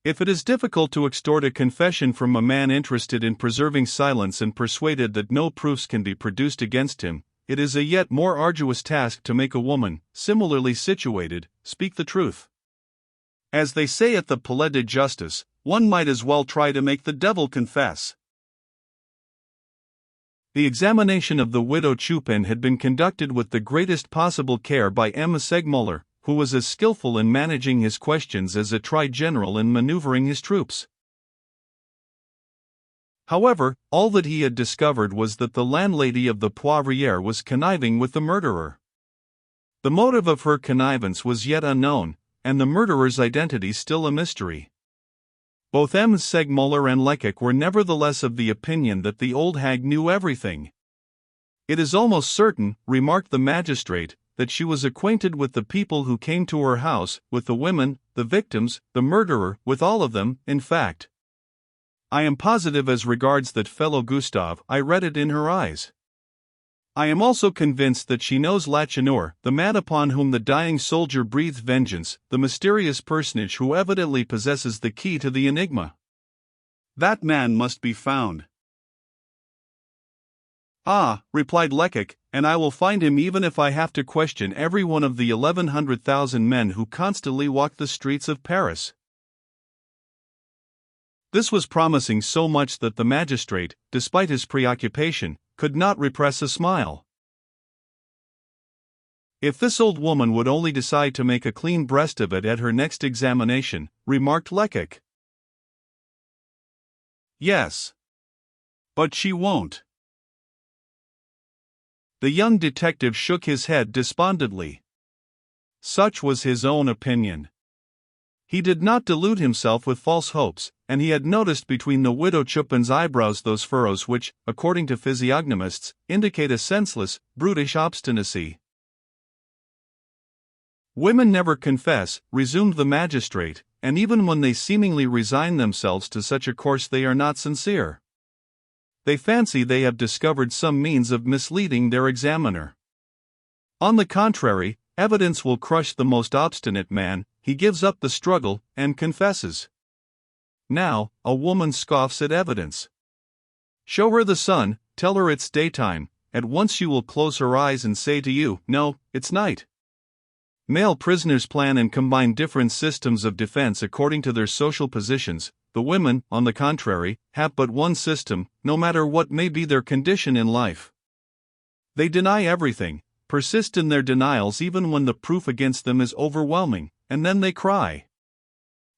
If it is difficult to extort a confession from a man interested in preserving silence and persuaded that no proofs can be produced against him, it is a yet more arduous task to make a woman, similarly situated, speak the truth. As they say at the Palais de Justice, one might as well try to make the devil confess. The examination of the widow Chupin had been conducted with the greatest possible care by Emile Segmuller, who was as skillful in managing his questions as a tri-general in maneuvering his troops. However, all that he had discovered was that the landlady of the Poivriere was conniving with the murderer. The motive of her connivance was yet unknown, and the murderer's identity still a mystery. Both M. Segmuller and Lecoq were nevertheless of the opinion that the old hag knew everything. It is almost certain, remarked the magistrate, that she was acquainted with the people who came to her house, with the women, the victims, the murderer, with all of them, in fact. I am positive as regards that fellow Gustave, I read it in her eyes. I am also convinced that she knows Lacheneur, the man upon whom the dying soldier breathed vengeance, the mysterious personage who evidently possesses the key to the enigma. That man must be found. Ah, replied Lecoq, and I will find him even if I have to question every one of the 1,100,000 men who constantly walk the streets of Paris. This was promising so much that the magistrate, despite his preoccupation, could not repress a smile. If this old woman would only decide to make a clean breast of it at her next examination, remarked Lecoq. Yes. But she won't. The young detective shook his head despondently. Such was his own opinion. He did not delude himself with false hopes, and he had noticed between the widow Chupin's eyebrows those furrows which, according to physiognomists, indicate a senseless, brutish obstinacy. Women never confess, resumed the magistrate, and even when they seemingly resign themselves to such a course they are not sincere. They fancy they have discovered some means of misleading their examiner. On the contrary, evidence will crush the most obstinate man, he gives up the struggle, and confesses. Now, a woman scoffs at evidence. Show her the sun, tell her it's daytime, at once she will close her eyes and say to you, no, it's night. Male prisoners plan and combine different systems of defense according to their social positions. The women, on the contrary, have but one system, no matter what may be their condition in life. They deny everything, persist in their denials even when the proof against them is overwhelming, and then they cry.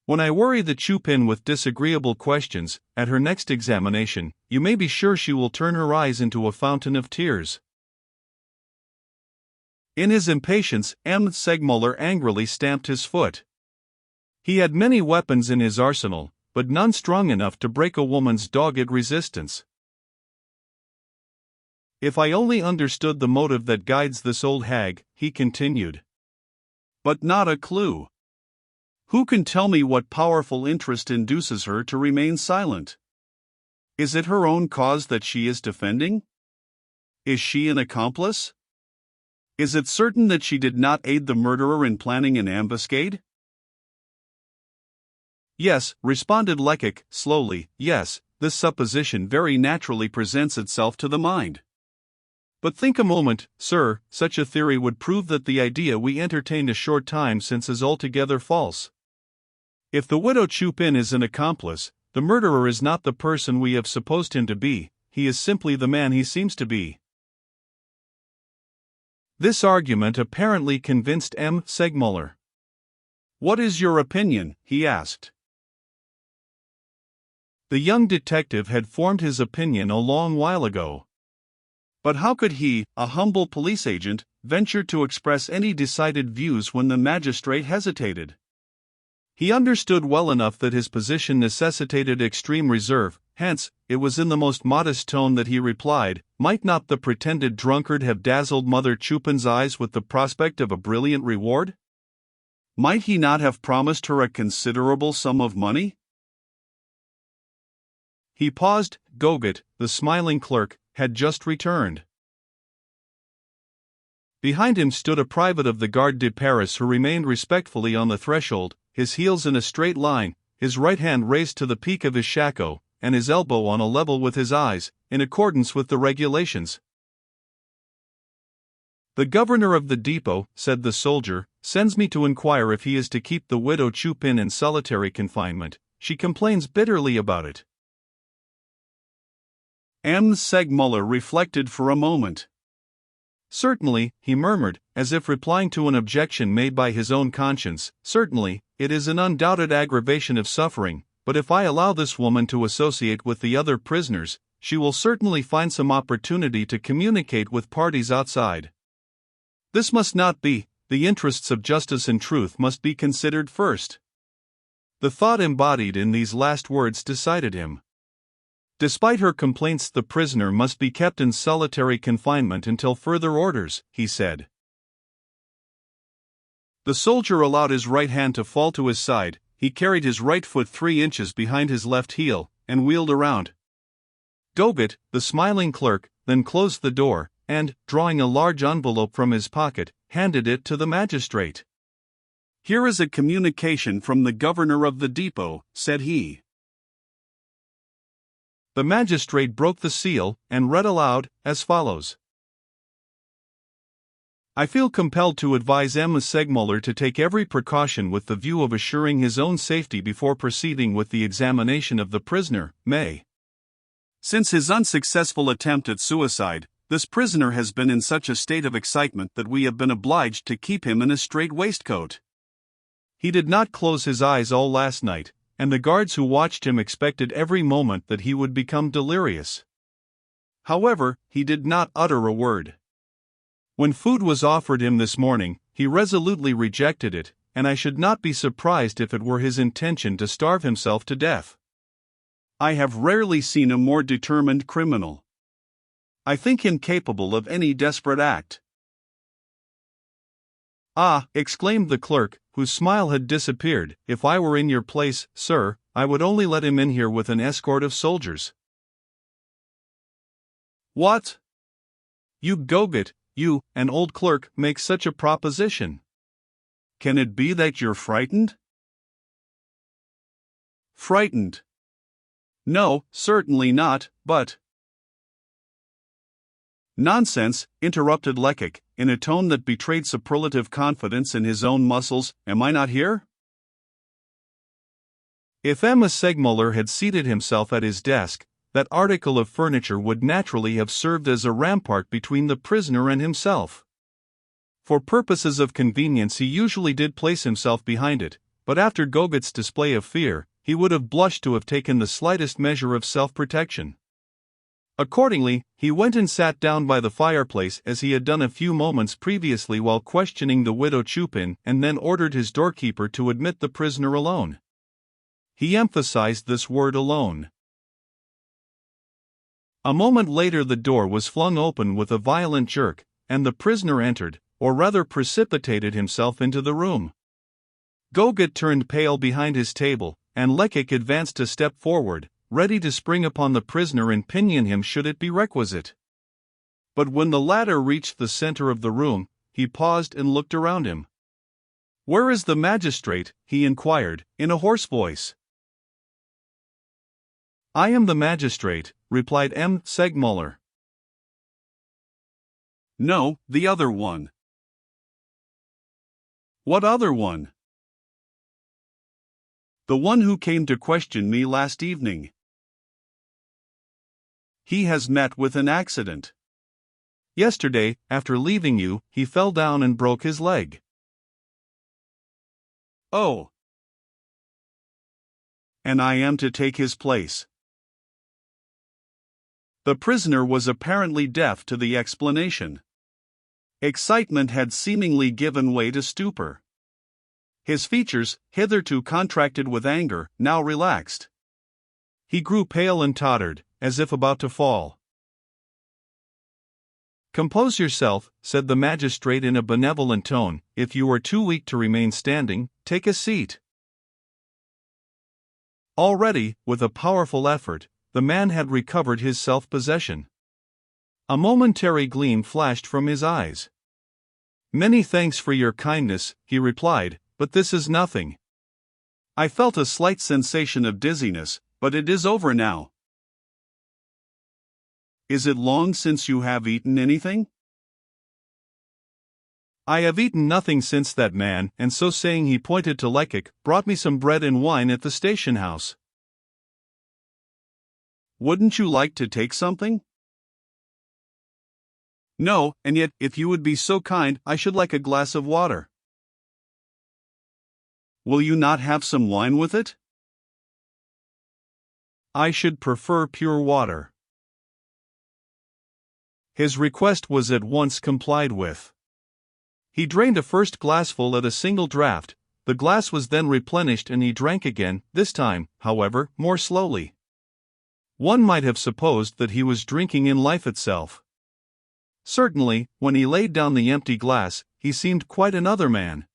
When I worry the Chupin with disagreeable questions, at her next examination, you may be sure she will turn her eyes into a fountain of tears. In his impatience, M. Segmuller angrily stamped his foot. He had many weapons in his arsenal, but none strong enough to break a woman's dogged resistance. If I only understood the motive that guides this old hag, he continued. But not a clue. Who can tell me what powerful interest induces her to remain silent? Is it her own cause that she is defending? Is she an accomplice? Is it certain that she did not aid the murderer in planning an ambuscade? Yes, responded Lecoq, slowly, yes, this supposition very naturally presents itself to the mind. But think a moment, sir, such a theory would prove that the idea we entertained a short time since is altogether false. If the widow Chupin is an accomplice, the murderer is not the person we have supposed him to be, he is simply the man he seems to be. This argument apparently convinced M. Segmuller. What is your opinion? He asked. The young detective had formed his opinion a long while ago. But how could he, a humble police agent, venture to express any decided views when the magistrate hesitated? He understood well enough that his position necessitated extreme reserve, hence, it was in the most modest tone that he replied, might not the pretended drunkard have dazzled Mother Chupin's eyes with the prospect of a brilliant reward? Might he not have promised her a considerable sum of money? He paused. Goguet, the smiling clerk, had just returned. Behind him stood a private of the Garde de Paris who remained respectfully on the threshold, his heels in a straight line, his right hand raised to the peak of his shako, and his elbow on a level with his eyes, in accordance with the regulations. "The governor of the depot," said the soldier, "sends me to inquire if he is to keep the widow Chupin in solitary confinement. She complains bitterly about it." M. Segmuller reflected for a moment. "Certainly," he murmured, as if replying to an objection made by his own conscience, "certainly, it is an undoubted aggravation of suffering, but if I allow this woman to associate with the other prisoners, she will certainly find some opportunity to communicate with parties outside. This must not be. The interests of justice and truth must be considered first." The thought embodied in these last words decided him. "Despite her complaints, the prisoner must be kept in solitary confinement until further orders," he said. The soldier allowed his right hand to fall to his side. He carried his right foot 3 inches behind his left heel, and wheeled around. Gogat, the smiling clerk, then closed the door, and, drawing a large envelope from his pocket, handed it to the magistrate. "Here is a communication from the governor of the depot," said he. The magistrate broke the seal, and read aloud, as follows. "I feel compelled to advise M. Segmuller to take every precaution with the view of assuring his own safety before proceeding with the examination of the prisoner, May. Since his unsuccessful attempt at suicide, this prisoner has been in such a state of excitement that we have been obliged to keep him in a strait waistcoat. He did not close his eyes all last night, and the guards who watched him expected every moment that he would become delirious. However, he did not utter a word. When food was offered him this morning, he resolutely rejected it, and I should not be surprised if it were his intention to starve himself to death. I have rarely seen a more determined criminal. I think him capable of any desperate act." "Ah," exclaimed the clerk, whose smile had disappeared, "if I were in your place, sir, I would only let him in here with an escort of soldiers." "What? You Gogat, you, an old clerk, make such a proposition? Can it be that you're frightened?" "Frightened? No, certainly not, but—" "Nonsense," interrupted Lecoq, in a tone that betrayed superlative confidence in his own muscles. "Am I not here?" If M. Segmuller had seated himself at his desk, that article of furniture would naturally have served as a rampart between the prisoner and himself. For purposes of convenience he usually did place himself behind it, but after Gogat's display of fear, he would have blushed to have taken the slightest measure of self-protection. Accordingly, he went and sat down by the fireplace as he had done a few moments previously while questioning the widow Chupin, and then ordered his doorkeeper to admit the prisoner alone. He emphasized this word "alone." A moment later the door was flung open with a violent jerk, and the prisoner entered, or rather precipitated himself into the room. Gogat turned pale behind his table, and Lecoq advanced a step forward, ready to spring upon the prisoner and pinion him should it be requisite. But when the latter reached the center of the room, he paused and looked around him. "Where is the magistrate?" he inquired, in a hoarse voice. "I am the magistrate," replied M. Segmuller. "No, the other one." "What other one?" "The one who came to question me last evening. He has met with an accident. Yesterday, after leaving you, he fell down and broke his leg." "Oh. And I am to take his place." The prisoner was apparently deaf to the explanation. Excitement had seemingly given way to stupor. His features, hitherto contracted with anger, now relaxed. He grew pale and tottered, as if about to fall. "Compose yourself," said the magistrate in a benevolent tone. "If you are too weak to remain standing, take a seat." Already, with a powerful effort, the man had recovered his self-possession. A momentary gleam flashed from his eyes. "Many thanks for your kindness," he replied, "but this is nothing." I felt a slight sensation of dizziness, but it is over now. Is it long since you have eaten anything? I have eaten nothing since that man, and so saying he pointed to Lecoq, brought me some bread and wine at the station house. Wouldn't you like to take something? No, and yet, if you would be so kind, I should like a glass of water. Will you not have some wine with it? I should prefer pure water. His request was at once complied with. He drained a first glassful at a single draught, the glass was then replenished and he drank again, this time, however, more slowly. One might have supposed that he was drinking in life itself. Certainly, when he laid down the empty glass, he seemed quite another man.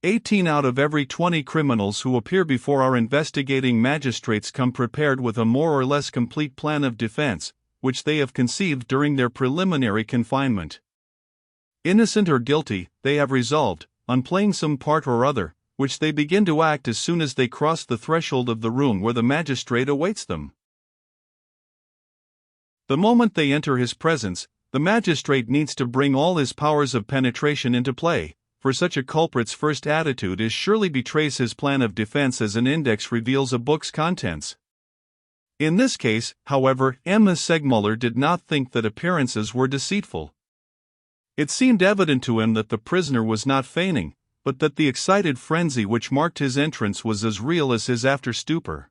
18 out of every 20 criminals who appear before our investigating magistrates come prepared with a more or less complete plan of defense, which they have conceived during their preliminary confinement. Innocent or guilty, they have resolved, on playing some part or other, which they begin to act as soon as they cross the threshold of the room where the magistrate awaits them. The moment they enter his presence, the magistrate needs to bring all his powers of penetration into play, for such a culprit's first attitude is surely betrays his plan of defense as an index reveals a book's contents. In this case, however, M. Segmuller did not think that appearances were deceitful. It seemed evident to him that the prisoner was not feigning, but that the excited frenzy which marked his entrance was as real as his after stupor.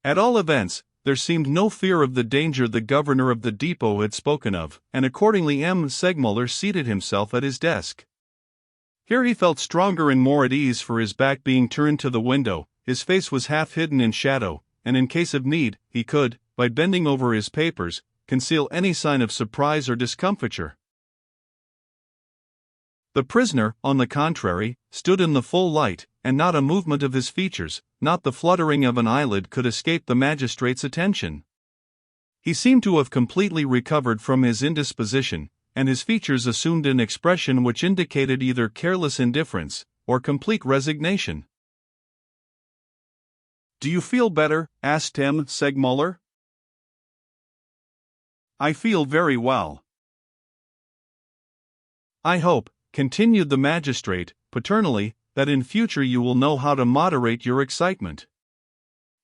At all events, there seemed no fear of the danger the governor of the depot had spoken of, and accordingly M. Segmuller seated himself at his desk. Here he felt stronger and more at ease, for his back being turned to the window, his face was half hidden in shadow, and in case of need, he could, by bending over his papers, conceal any sign of surprise or discomfiture. The prisoner, on the contrary, stood in the full light, and not a movement of his features, not the fluttering of an eyelid could escape the magistrate's attention. He seemed to have completely recovered from his indisposition, and his features assumed an expression which indicated either careless indifference, or complete resignation. Do you feel better? Asked M. Segmuller. I feel very well. I hope, continued the magistrate, paternally, that in future you will know how to moderate your excitement.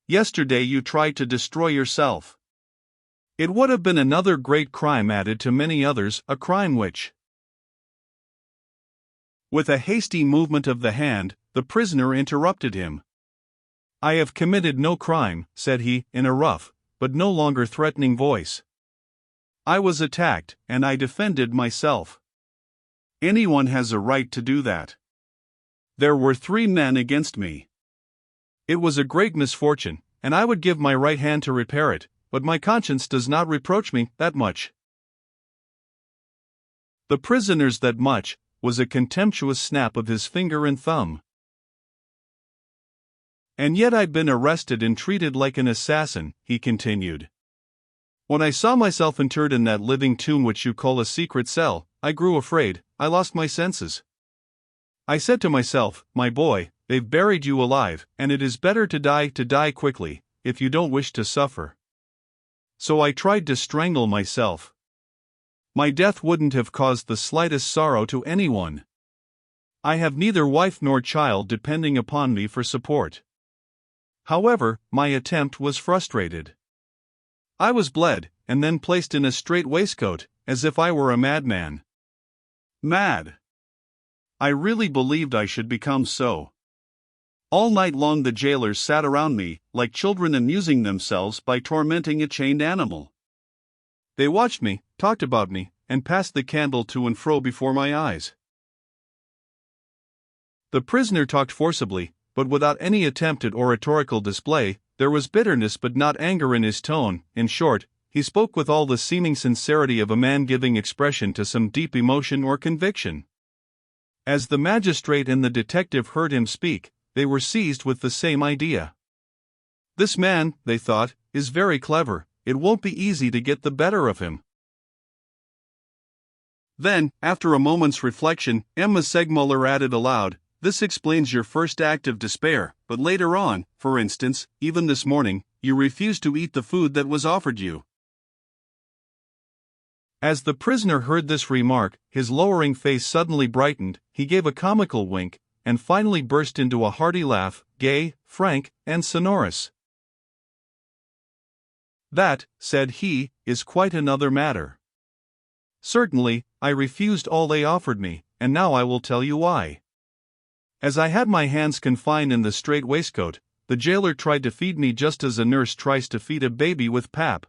Yesterday you tried to destroy yourself. It would have been another great crime added to many others, a crime which... With a hasty movement of the hand, the prisoner interrupted him. I have committed no crime, said he, in a rough, but no longer threatening voice. I was attacked, and I defended myself. Anyone has a right to do that. There were 3 men against me. It was a great misfortune, and I would give my right hand to repair it, but my conscience does not reproach me that much. The prisoner's "that much" was a contemptuous snap of his finger and thumb. And yet I'd been arrested and treated like an assassin, he continued. When I saw myself interred in that living tomb which you call a secret cell, I grew afraid, I lost my senses. I said to myself, my boy, they've buried you alive, and it is better to die quickly, if you don't wish to suffer. So I tried to strangle myself. My death wouldn't have caused the slightest sorrow to anyone. I have neither wife nor child depending upon me for support. However, my attempt was frustrated. I was bled, and then placed in a strait waistcoat, as if I were a madman. Mad. I really believed I should become so. All night long the jailers sat around me, like children amusing themselves by tormenting a chained animal. They watched me, talked about me, and passed the candle to and fro before my eyes. The prisoner talked forcibly, but without any attempt at oratorical display. There was bitterness but not anger in his tone. In short, he spoke with all the seeming sincerity of a man giving expression to some deep emotion or conviction. As the magistrate and the detective heard him speak, they were seized with the same idea. This man, they thought, is very clever, it won't be easy to get the better of him. Then, after a moment's reflection, Emma Segmuller added aloud, "This explains your first act of despair, but later on, for instance, even this morning, you refused to eat the food that was offered you." As the prisoner heard this remark, his lowering face suddenly brightened, he gave a comical wink, and finally burst into a hearty laugh, gay, frank, and sonorous. "That," said he, "is quite another matter. Certainly, I refused all they offered me, and now I will tell you why. As I had my hands confined in the strait waistcoat, the jailer tried to feed me just as a nurse tries to feed a baby with pap.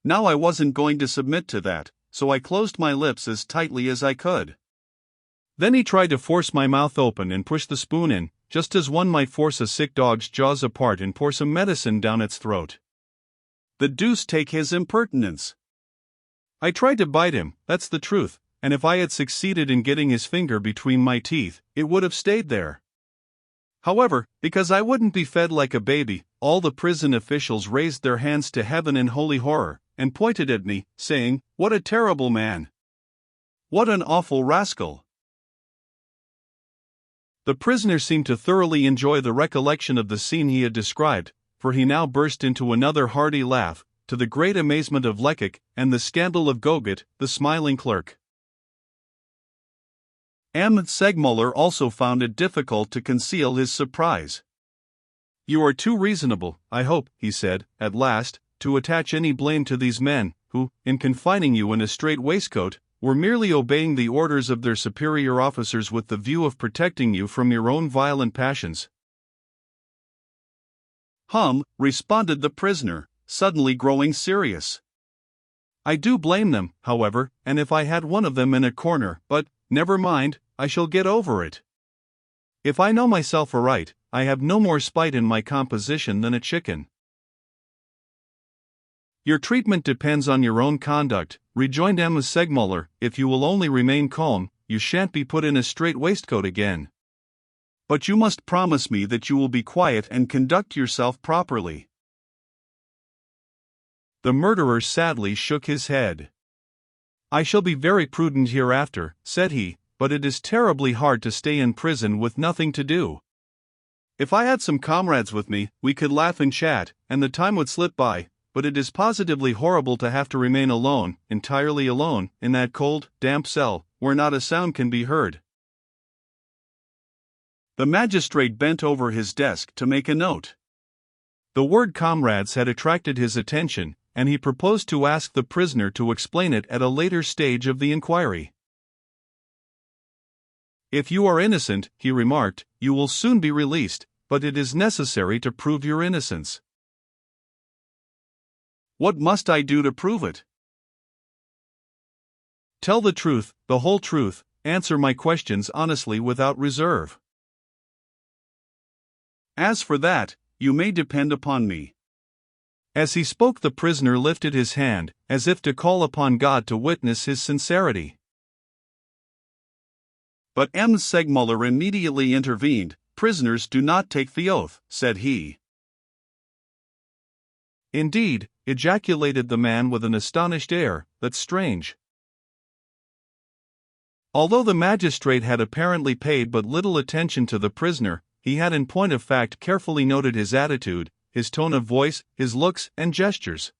Now I wasn't going to submit to that, so I closed my lips as tightly as I could. Then he tried to force my mouth open and push the spoon in, just as one might force a sick dog's jaws apart and pour some medicine down its throat. The deuce take his impertinence! I tried to bite him, that's the truth, and if I had succeeded in getting his finger between my teeth, it would have stayed there. However, because I wouldn't be fed like a baby, all the prison officials raised their hands to heaven in holy horror, and pointed at me, saying, 'What a terrible man! What an awful rascal!'" The prisoner seemed to thoroughly enjoy the recollection of the scene he had described, for he now burst into another hearty laugh, to the great amazement of Lecoq, and the scandal of Gogut, the smiling clerk. M. Segmuller also found it difficult to conceal his surprise. "You are too reasonable, I hope," he said, at last, "to attach any blame to these men, who, in confining you in a strait waistcoat, were merely obeying the orders of their superior officers with the view of protecting you from your own violent passions." Responded the prisoner, suddenly growing serious. "I do blame them, however, and if I had one of them in a corner, but, never mind, I shall get over it. If I know myself aright, I have no more spite in my composition than a chicken." "Your treatment depends on your own conduct," rejoined Emma Segmuller. "If you will only remain calm, you shan't be put in a strait waistcoat again. But you must promise me that you will be quiet and conduct yourself properly." The murderer sadly shook his head. "I shall be very prudent hereafter," said he, "but it is terribly hard to stay in prison with nothing to do. If I had some comrades with me, we could laugh and chat, and the time would slip by, but it is positively horrible to have to remain alone, entirely alone, in that cold, damp cell, where not a sound can be heard." The magistrate bent over his desk to make a note. The word comrades had attracted his attention, and he proposed to ask the prisoner to explain it at a later stage of the inquiry. "If you are innocent," he remarked, "you will soon be released, but it is necessary to prove your innocence." "What must I do to prove it?" "Tell the truth, the whole truth, answer my questions honestly without reserve." "As for that, you may depend upon me." As he spoke, the prisoner lifted his hand, as if to call upon God to witness his sincerity. But M. Segmuller immediately intervened. "Prisoners do not take the oath," said he. "Indeed," ejaculated the man with an astonished air, "that's strange." Although the magistrate had apparently paid but little attention to the prisoner, he had in point of fact carefully noted his attitude, his tone of voice, his looks and gestures.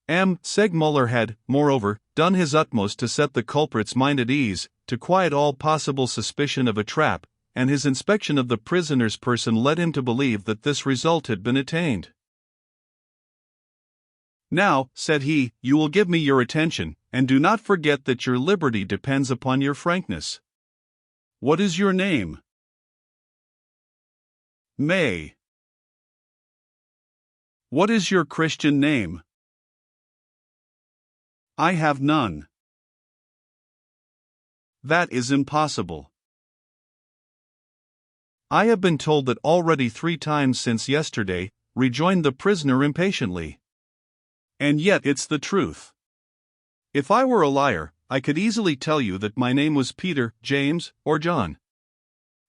M. Segmuller had, moreover, done his utmost to set the culprit's mind at ease, to quiet all possible suspicion of a trap, and his inspection of the prisoner's person led him to believe that this result had been attained. "Now," said he, "you will give me your attention, and do not forget that your liberty depends upon your frankness. What is your name?" "May." "What is your Christian name?" "I have none." "That is impossible." "I have been told that already 3 times since yesterday," rejoined the prisoner impatiently. "And yet it's the truth. If I were a liar, I could easily tell you that my name was Peter, James, or John.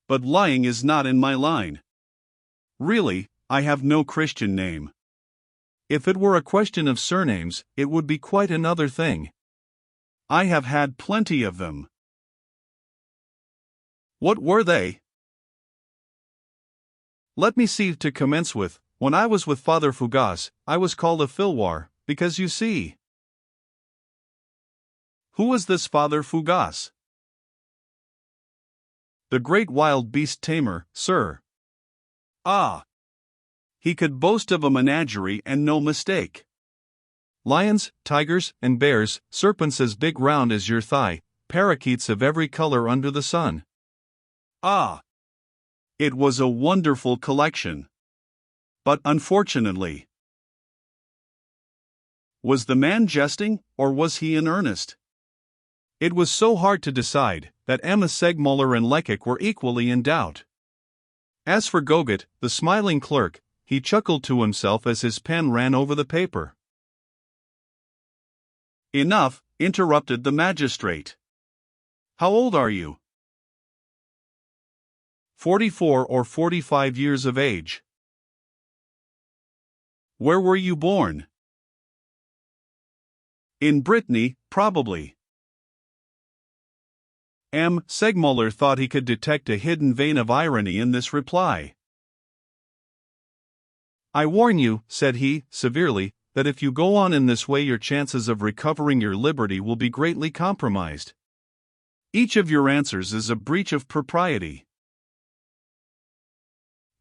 But lying is not in my line. Really, I have no Christian name. If it were a question of surnames, it would be quite another thing. I have had plenty of them. What were they? Let me see. To commence with, when I was with Father Fougas, I was called a filwar, because you see. Who was this Father Fougas? The great wild beast tamer, sir. Ah! He could boast of a menagerie and no mistake. Lions, tigers, and bears, serpents as big round as your thigh, parakeets of every color under the sun. Ah! It was a wonderful collection. But unfortunately, was the man jesting, or was he in earnest? It was so hard to decide, that Emma Segmuller and Lecoq were equally in doubt. As for Gogut, the smiling clerk, he chuckled to himself as his pen ran over the paper. Enough, interrupted the magistrate. How old are you? 44 or 45 years of age. Where were you born? In Brittany, probably. M. Segmuller thought he could detect a hidden vein of irony in this reply. I warn you, said he, severely, that if you go on in this way your chances of recovering your liberty will be greatly compromised. Each of your answers is a breach of propriety.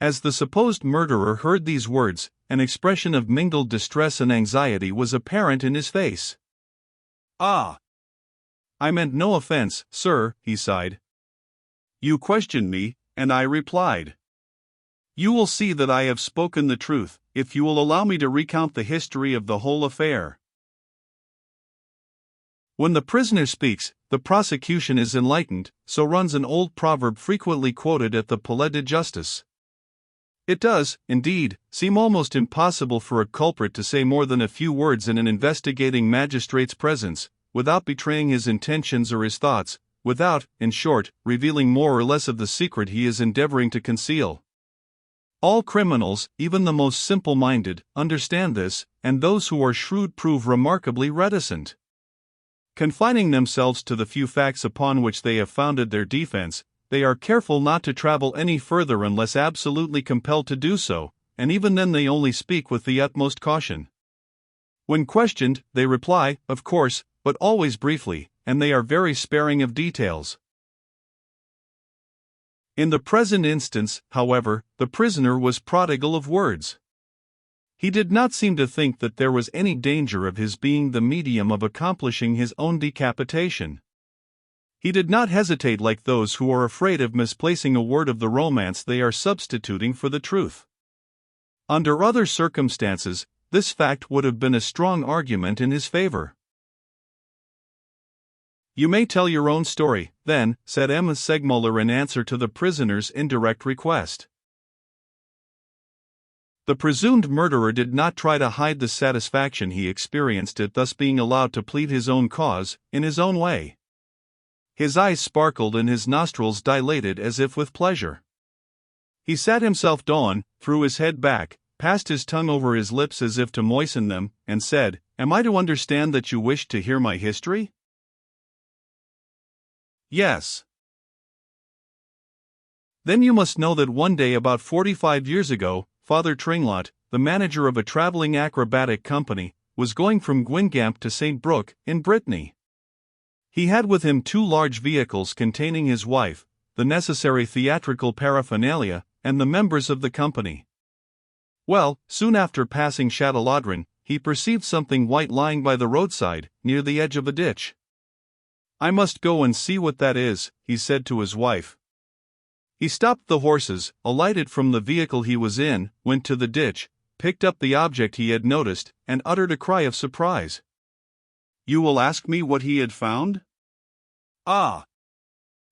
As the supposed murderer heard these words, an expression of mingled distress and anxiety was apparent in his face. Ah! I meant no offense, sir, he sighed. You questioned me, and I replied. You will see that I have spoken the truth, if you will allow me to recount the history of the whole affair. When the prisoner speaks, the prosecution is enlightened, so runs an old proverb frequently quoted at the Palais de Justice. It does, indeed, seem almost impossible for a culprit to say more than a few words in an investigating magistrate's presence, without betraying his intentions or his thoughts, without, in short, revealing more or less of the secret he is endeavoring to conceal. All criminals, even the most simple-minded, understand this, and those who are shrewd prove remarkably reticent. Confining themselves to the few facts upon which they have founded their defense, they are careful not to travel any further unless absolutely compelled to do so, and even then they only speak with the utmost caution. When questioned, they reply, of course, but always briefly, and they are very sparing of details. In the present instance, however, the prisoner was prodigal of words. He did not seem to think that there was any danger of his being the medium of accomplishing his own decapitation. He did not hesitate like those who are afraid of misplacing a word of the romance they are substituting for the truth. Under other circumstances, this fact would have been a strong argument in his favor. You may tell your own story, then, said Emma Segmuller in answer to the prisoner's indirect request. The presumed murderer did not try to hide the satisfaction he experienced at thus being allowed to plead his own cause, in his own way. His eyes sparkled and his nostrils dilated as if with pleasure. He sat himself down, threw his head back, passed his tongue over his lips as if to moisten them, and said, Am I to understand that you wish to hear my history? Yes. Then you must know that one day about 45 years ago, Father Tringlot, the manager of a traveling acrobatic company, was going from Guingamp to St. Brook, in Brittany. He had with him 2 large vehicles containing his wife, the necessary theatrical paraphernalia, and the members of the company. Well, soon after passing Châtelaudren, he perceived something white lying by the roadside, near the edge of a ditch. I must go and see what that is, he said to his wife. He stopped the horses, alighted from the vehicle he was in, went to the ditch, picked up the object he had noticed, and uttered a cry of surprise. You will ask me what he had found? Ah!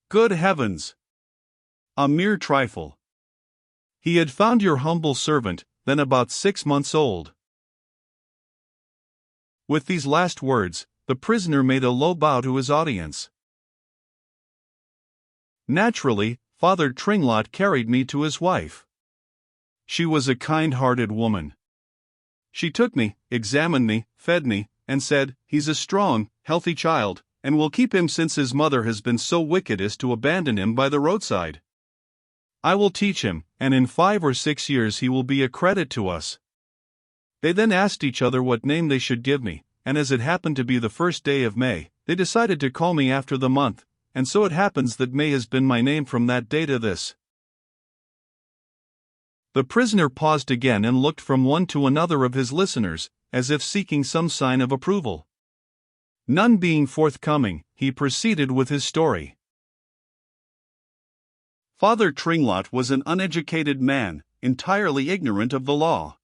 Good heavens! A mere trifle. He had found your humble servant, then about 6 months old. With these last words, the prisoner made a low bow to his audience. Naturally, Father Tringlot carried me to his wife. She was a kind-hearted woman. She took me, examined me, fed me, and said, He's a strong, healthy child, and will keep him since his mother has been so wicked as to abandon him by the roadside. I will teach him, and in 5 or 6 years he will be a credit to us." They then asked each other what name they should give me, and as it happened to be the first day of May, they decided to call me after the month, and so it happens that May has been my name from that day to this. The prisoner paused again and looked from one to another of his listeners, as if seeking some sign of approval. None being forthcoming, he proceeded with his story. Father Tringlot was an uneducated man, entirely ignorant of the law.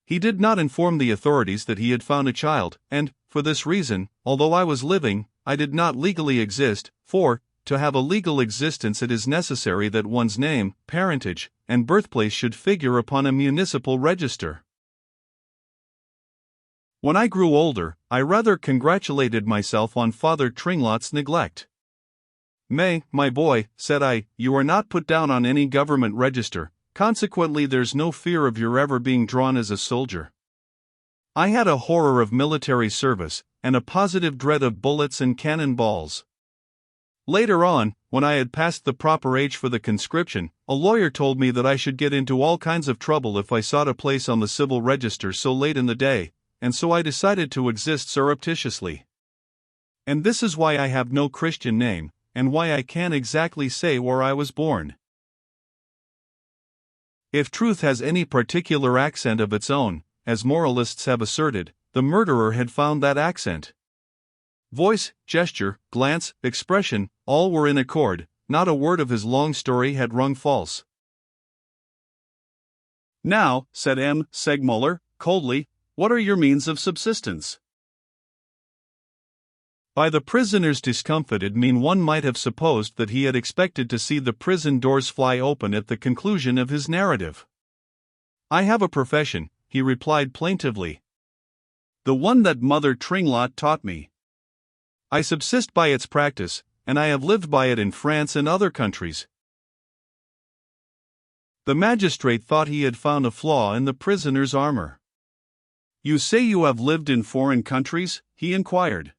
He did not inform the authorities that he had found a child, and, for this reason, although I was living, I did not legally exist, for, to have a legal existence it is necessary that one's name, parentage, and birthplace should figure upon a municipal register. When I grew older, I rather congratulated myself on Father Tringlot's neglect. "May, my boy," said I, "you are not put down on any government register, consequently there's no fear of your ever being drawn as a soldier." I had a horror of military service, and a positive dread of bullets and cannon balls. Later on, when I had passed the proper age for the conscription, a lawyer told me that I should get into all kinds of trouble if I sought a place on the civil register so late in the day, and so I decided to exist surreptitiously. And this is why I have no Christian name, and why I can't exactly say where I was born. If truth has any particular accent of its own, as moralists have asserted, the murderer had found that accent. Voice, gesture, glance, expression, all were in accord, not a word of his long story had rung false. "Now," said M. Segmuller, coldly, "what are your means of subsistence?" By the prisoner's discomfited mien one might have supposed that he had expected to see the prison doors fly open at the conclusion of his narrative. "I have a profession," he replied plaintively. "The one that Mother Tringlot taught me. I subsist by its practice, and I have lived by it in France and other countries." The magistrate thought he had found a flaw in the prisoner's armor. "You say you have lived in foreign countries?" he inquired.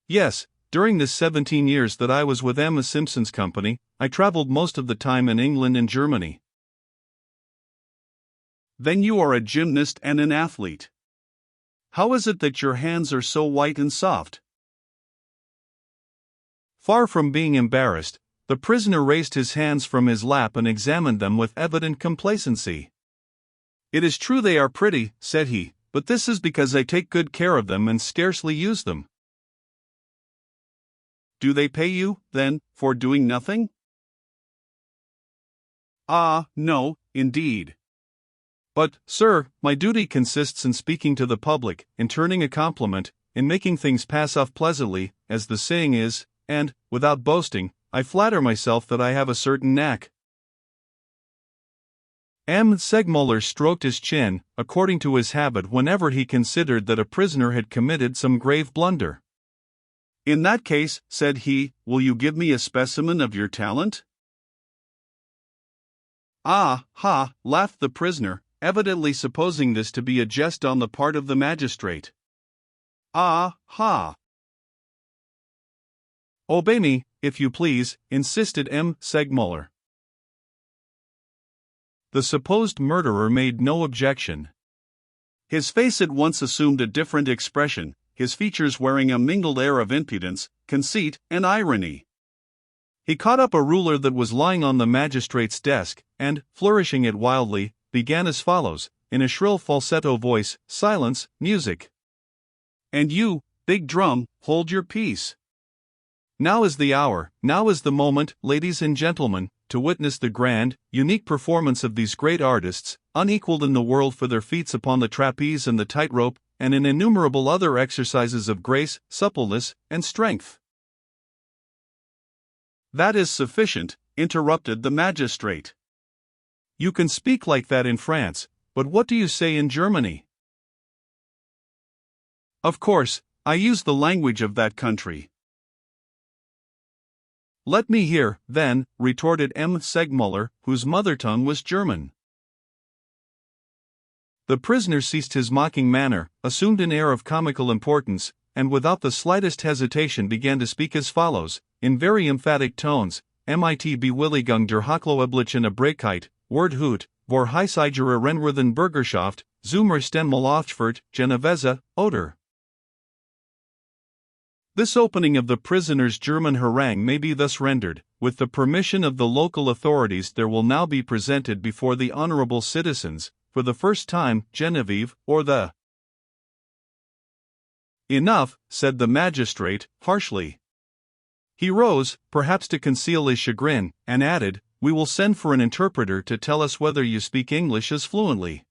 "Yes, during the 17 years that I was with Emma Simpson's company, I traveled most of the time in England and Germany." "Then you are a gymnast and an athlete. How is it that your hands are so white and soft?" Far from being embarrassed, the prisoner raised his hands from his lap and examined them with evident complacency. "It is true they are pretty," said he, "but this is because I take good care of them and scarcely use them." "Do they pay you, then, for doing nothing?" "Ah, no, indeed. But, sir, my duty consists in speaking to the public, in turning a compliment, in making things pass off pleasantly, as the saying is, and, without boasting, I flatter myself that I have a certain knack." M. Segmuller stroked his chin, according to his habit whenever he considered that a prisoner had committed some grave blunder. "In that case," said he, "will you give me a specimen of your talent?" "Ah, ha," laughed the prisoner, evidently supposing this to be a jest on the part of the magistrate. "Ah, ha." "Obey me, if you please," insisted M. Segmuller. The supposed murderer made no objection. His face at once assumed a different expression, his features wearing a mingled air of impudence, conceit, and irony. He caught up a ruler that was lying on the magistrate's desk, and, flourishing it wildly, began as follows, in a shrill falsetto voice: "Silence, music. And you, big drum, hold your peace. Now is the hour, now is the moment, ladies and gentlemen, to witness the grand, unique performance of these great artists, unequaled in the world for their feats upon the trapeze and the tightrope, and in innumerable other exercises of grace, suppleness, and strength." "That is sufficient," interrupted the magistrate. "You can speak like that in France, but what do you say in Germany?" "Of course, I use the language of that country." "Let me hear, then," retorted M. Segmuller, whose mother tongue was German. The prisoner ceased his mocking manner, assumed an air of comical importance, and without the slightest hesitation began to speak as follows, in very emphatic tones: Mit Bewilligung der Hochloeblichen Abreichkeit, Word Hut, vor Heisigere Renruthen Bürgerschaft, Zoomer Sten Malachtfurt, Genovese, Oder. This opening of the prisoner's German harangue may be thus rendered: with the permission of the local authorities, there will now be presented before the honorable citizens, for the first time, Genevieve, or the. Enough, said the magistrate, harshly. He rose, perhaps to conceal his chagrin, and added, we will send for an interpreter to tell us whether you speak English as fluently.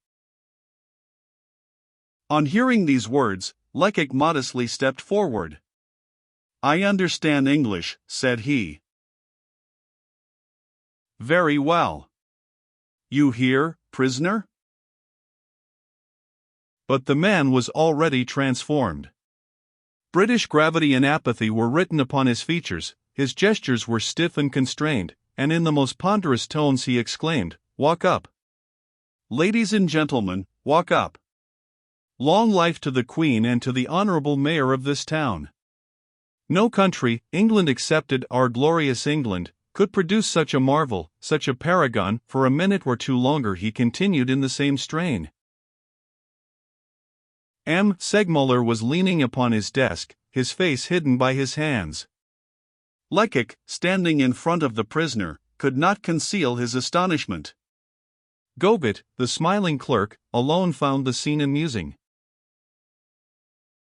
On hearing these words, Lecoq modestly stepped forward. I understand English, said he. Very well. You hear, prisoner? But the man was already transformed. British gravity and apathy were written upon his features, his gestures were stiff and constrained, and in the most ponderous tones he exclaimed, walk up. Ladies and gentlemen, walk up. Long life to the Queen and to the honorable mayor of this town. No country, England excepted, our glorious England, could produce such a marvel, such a paragon. For a minute or two longer he continued in the same strain. M. Segmuller was leaning upon his desk, his face hidden by his hands. Lecoq, standing in front of the prisoner, could not conceal his astonishment. Gobet, the smiling clerk, alone found the scene amusing.